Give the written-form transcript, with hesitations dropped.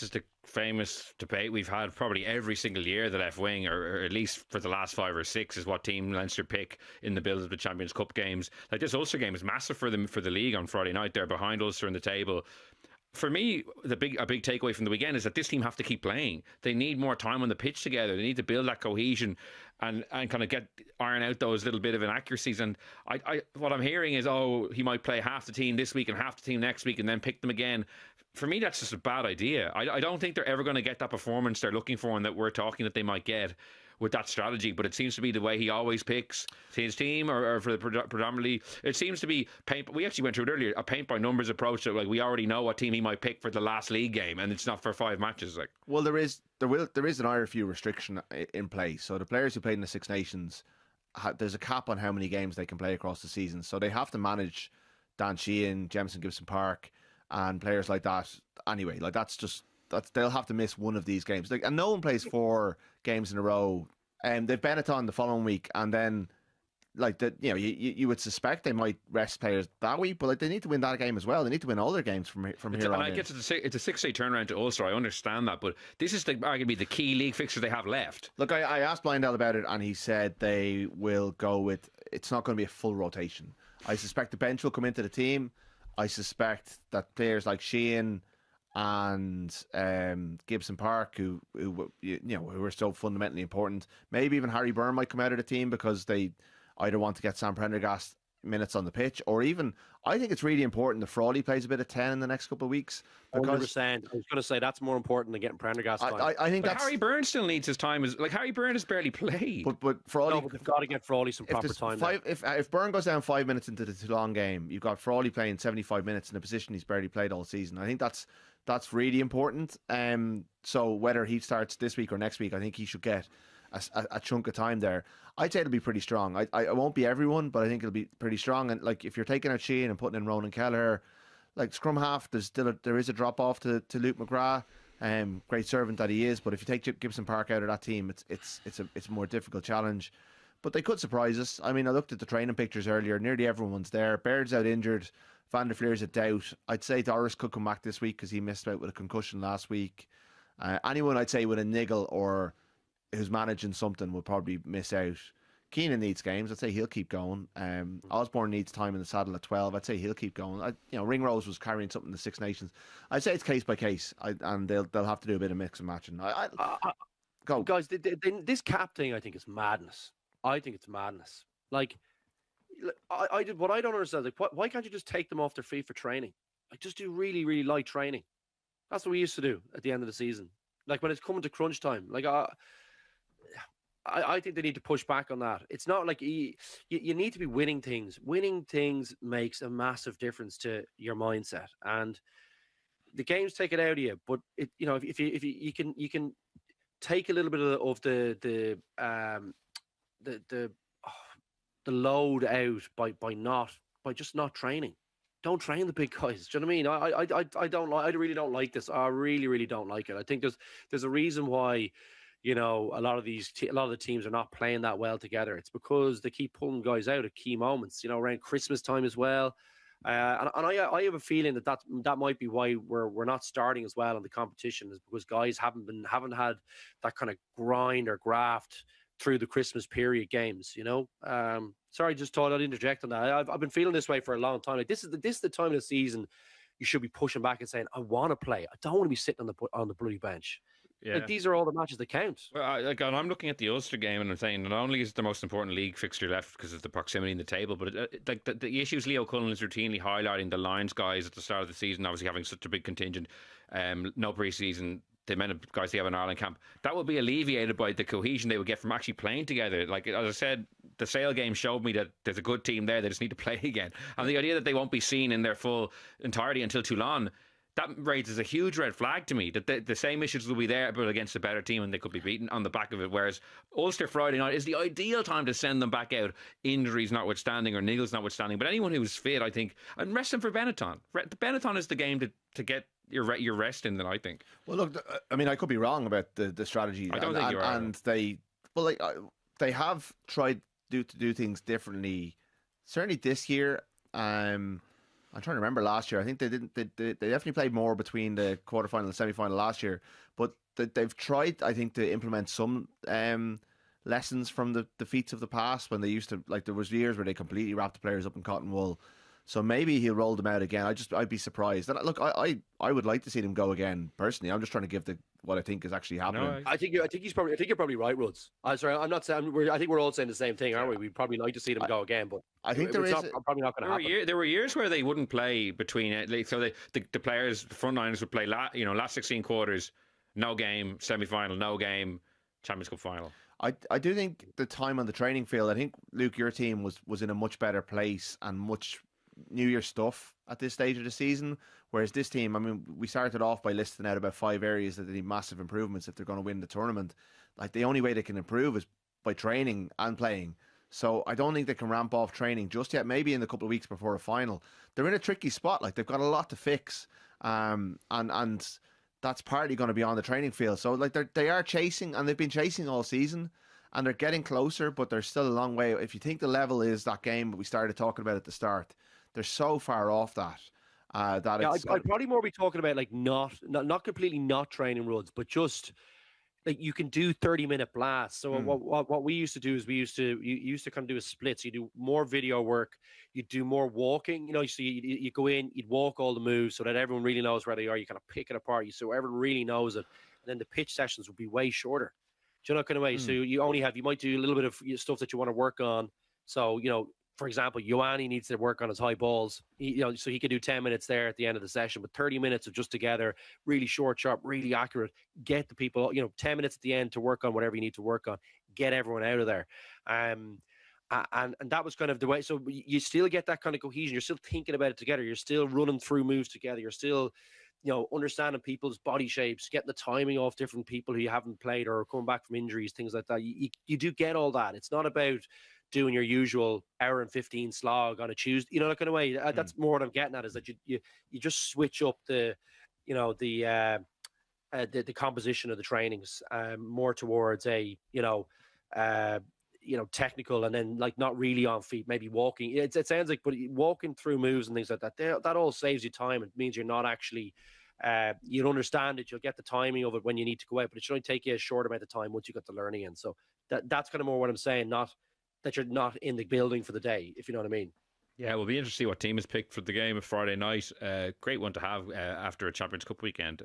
is the famous debate we've had probably every single year. The left wing, or at least for the last 5 or 6, is what team Leinster pick in the build of the Champions Cup games. Like, this Ulster game is massive for them, for the league on Friday night. They're behind Ulster in the table. For me, a big takeaway from the weekend is that this team have to keep playing. They need more time on the pitch together. They need to build that cohesion and kind of iron out those little bit of inaccuracies. And what I'm hearing is, he might play half the team this week and half the team next week and then pick them again. For me, that's just a bad idea. I don't think they're ever going to get that performance they're looking for and that we're talking that they might get with that strategy. But it seems to be the way he always picks his team, or for the predominantly, it seems to be we actually went through it earlier, a paint by numbers approach. That, like, we already know what team he might pick for the last league game, and it's not for 5 matches. Like, well, there is an IRFU restriction in place. So the players who played in the Six Nations, there's a cap on how many games they can play across the season. So they have to manage Dan Sheehan, Jemison Gibson Park, and players like that. Anyway, like, they'll have to miss one of these games. Like, and no one plays 4 games in a row. They've Benetton the following week, and then, like, you would suspect they might rest players that week, but, like, they need to win that game as well. They need to win all their games from here on. And I get it's a 6-day turnaround to Ulster. I understand that, but this is arguably the key league fixture they have left. Look, I asked Blindell about it, and he said they will go with, it's not going to be a full rotation. I suspect the bench will come into the team. I suspect that players like Sheehan and Gibson Park, who are so fundamentally important, maybe even Harry Byrne might come out of the team because they either want to get Sam Prendergast minutes on the pitch, or even, I think it's really important that Frawley plays a bit of 10 in the next couple of weeks. 100%. I was going to say that's more important than getting Prendergast time. I think Harry Byrne still needs his time. Like, Harry Byrne has barely played. But Frawley, they've got to get Frawley some proper time. If Byrne goes down 5 minutes into the Toulon game, you've got Frawley playing 75 minutes in a position he's barely played all season. I think that's really important. So whether he starts this week or next week, I think he should get a chunk of time there. I'd say it'll be pretty strong. I won't be everyone, but I think it'll be pretty strong. And, like, if you're taking out Sheehan and putting in Ronan Kelleher, like, scrum half, there is a drop off to Luke McGrath. Great servant that he is, but if you take Gibson Park out of that team, it's a more difficult challenge. But they could surprise us. I mean, I looked at the training pictures earlier. Nearly everyone's there. Baird's out injured. Van der Fleer's a doubt. I'd say Doris could come back this week because he missed out with a concussion last week. Anyone I'd say with a niggle or who's managing something will probably miss out. Keenan needs games. I'd say he'll keep going. Osborne needs time in the saddle at 12. I'd say he'll keep going. Ringrose was carrying something in the Six Nations. I'd say it's case by case, and they'll have to do a bit of mix and matching. Go, guys. This cap thing, I think, is madness. I think it's madness. Like, I did what I don't understand. Like, why can't you just take them off their feet for training? Like, just do really, really light training. That's what we used to do at the end of the season. Like, when it's coming to crunch time, like, I think they need to push back on that. It's not like you need to be winning things. Winning things makes a massive difference to your mindset, and the games take it out of you. But if you can take a little bit of the load out by just not training. Don't train the big guys. Do you know what I mean? I really don't like this. I really, really don't like it. I think there's a reason why, a lot of the teams are not playing that well together. It's because they keep pulling guys out at key moments, around Christmas time as well. And I have a feeling that might be why we're not starting as well in the competition, is because guys haven't had that kind of grind or graft through the Christmas period games. Sorry, just thought I'd interject on that. I've been feeling this way for a long time. Like, this is the time of the season you should be pushing back and saying, I want to play. I don't want to be sitting on the bloody bench. Yeah. Like, these are all the matches that count. Well, I'm looking at the Ulster game and I'm saying not only is it the most important league fixture left because of the proximity in the table, but the issues Leo Cullen is routinely highlighting, the Lions guys at the start of the season obviously having such a big contingent, no pre-season, the amount of guys they have in Ireland camp, that will be alleviated by the cohesion they would get from actually playing together. Like, as I said, the Sale game showed me that there's a good team there. They just need to play again. And the idea that they won't be seen in their full entirety until Toulon, that raises a huge red flag to me, that the same issues will be there, but against a better team, and they could be beaten on the back of it. Whereas Ulster Friday night is the ideal time to send them back out, injuries notwithstanding or niggles notwithstanding. But anyone who's fit, I think, and rest them for Benetton. Benetton is the game to get your rest in, then, I think. Well, look, I mean, I could be wrong about the strategy. I don't think you are. And they have tried to do things differently. Certainly this year, I I'm trying to remember last year. I think they didn't. They definitely played more between the quarterfinal and semi-final last year. But they've tried, I think, to implement some lessons from the defeats of the past when they used to, like, there was years where they completely wrapped the players up in cotton wool. So maybe he'll roll them out again. I'd be surprised. And look, I would like to see them go again personally. I'm just trying to give what I think is actually happening. No, I think you're probably right, Roods. I'm sorry, I'm not saying. I think we're all saying the same thing, aren't we? We'd probably like to see them go again, but I think probably not going to happen. There were years where they wouldn't play between. So the players, the frontliners would play last 16 quarters, no game, semi-final, no game, Champions Cup final. I do think the time on the training field, I think, Luke, your team was in a much better place and much New Year stuff at this stage of the season, whereas this team, I mean, we started off by listing out about 5 areas that they need massive improvements if they're going to win the tournament. Like, the only way they can improve is by training and playing. So I don't think they can ramp off training just yet. Maybe in a couple of weeks before a final. They're in a tricky spot. Like, they've got a lot to fix, and that's partly going to be on the training field. So, like, they are chasing, and they've been chasing all season, and they're getting closer, but there's still a long way. If you think the level is that game that we started talking about at the start, they're so far off that. I'd probably more be talking about, like, not completely not training Roods, but just like you can do 30-minute blasts. So what we used to do is you used to kind of do a split. So you do more video work, you do more walking. You know, so you go in, you'd walk all the moves so that everyone really knows where they are. You kind of pick it apart, so everyone really knows it. And then the pitch sessions would be way shorter. Do you know, kind of way? So you might do a little bit of stuff that you want to work on. So, you know, for example, Ioane needs to work on his high balls, so he could do 10 minutes there at the end of the session, but 30 minutes of just together, really short, sharp, really accurate. Get the people, 10 minutes at the end to work on whatever you need to work on. Get everyone out of there. And that was kind of the way. So you still get that kind of cohesion. You're still thinking about it together. You're still running through moves together. You're still, understanding people's body shapes, getting the timing off different people who you haven't played or come back from injuries, things like that. You do get all that. It's not about doing your usual hour and 15 slog on a Tuesday, that kind of way. That's more what I'm getting at, is that you just switch up the composition of the trainings more towards a technical, and then, like, not really on feet, maybe walking. It sounds like, but walking through moves and things like that all saves you time. It means you're not actually you'll understand it, you'll get the timing of it when you need to go out, but it should only take you a short amount of time once you got the learning in. So that's kind of more what I'm saying, not that you're not in the building for the day, if you know what I mean. Yeah, it will be interesting to see what team is picked for the game of Friday night. Great one to have after a Champions Cup weekend.